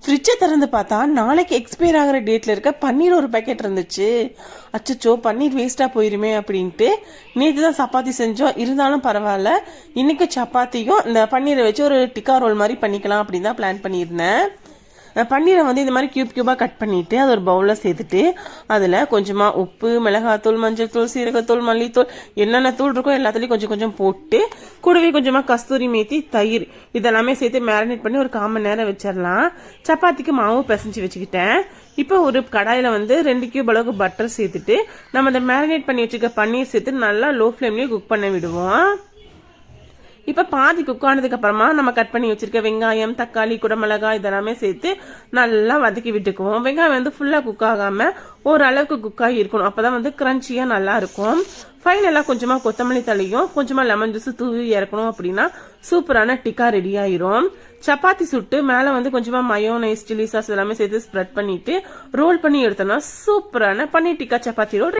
ஃப்ரிட்ஜை திறந்து பார்த்தா நாளைக்கு எக்ஸ்பயர் ஆகிற டேட்ல இருக்க பன்னீர் ஒரு பேக்கெட் இருந்துச்சு. அச்சோ பன்னீர் வேஸ்டா போயிருமே அப்படின்ட்டு நேற்று தான் சப்பாத்தி செஞ்சோம். இருந்தாலும் பரவாயில்ல, இன்னைக்கு சப்பாத்தியும் இந்த பன்னீரை வச்சு ஒரு டிக்கா ரோல் மாதிரி பண்ணிக்கலாம் அப்படின்னு தான் பிளான் பண்ணியிருந்தேன். பன்னீரை வந்து இந்த மாதிரி கியூபாக கட் பண்ணிட்டு அது ஒரு பவுலில் சேர்த்துட்டு அதில் கொஞ்சமாக உப்பு, மிளகாத்தூள், மஞ்சள் தூள், சீரகத்தூள், மல்லித்தூள், என்னென்ன தூள் இருக்கோ எல்லாத்துலேயும் கொஞ்சம் கொஞ்சம் போட்டு கூடவே கொஞ்சமாக கஸ்தூரி மேத்தி, தயிர் இதெல்லாமே சேர்த்து மேரினேட் பண்ணி ஒரு 1/4 மணி நேரம் வச்சிடலாம். சப்பாத்திக்கு மாவு பிசைஞ்சு வச்சுக்கிட்டேன். இப்போ ஒரு கடாயில் வந்து 2 கியூப் அளவுக்கு பட்டர் சேர்த்துட்டு நம்ம இந்த மேரினேட் பண்ணி வச்சுக்க பன்னீர் சேர்த்து நல்லா லோ ஃப்ளேம்லேயே குக் பண்ண விடுவோம். இப்ப பாதி குக் ஆனதுக்கு அப்புறமா நம்ம கட் பண்ணி வச்சிருக்க வெங்காயம், தக்காளி, குடமிளகாய் இதெல்லாமே சேர்த்து நல்லா வதக்கி விட்டுக்குவோம். வெங்காயம் வந்து ஃபுல்லா குக் ஆகாம ஓரளவுக்கு குக் ஆகி இருக்கணும். அப்பதான் வந்து கிரன்ச்சியா நல்லா இருக்கும். ஃபைனலா கொஞ்சமா கொத்தமல்லி தழையும் கொஞ்சமா லெமன் ஜூஸ் தூவி இறக்கணும். அப்படின்னா சூப்பரான டிக்கா ரெடி ஆயிரும். சப்பாத்தி சுட்டு மேல வந்து கொஞ்சமா மயோனைஸ், சில்லி சாஸ் எல்லாமே சேர்த்து ஸ்ப்ரெட் பண்ணிட்டு ரோல் பண்ணி எடுத்தோம்னா சூப்பரான பன்னீர் டிக்கா சப்பாத்தி ரோல்.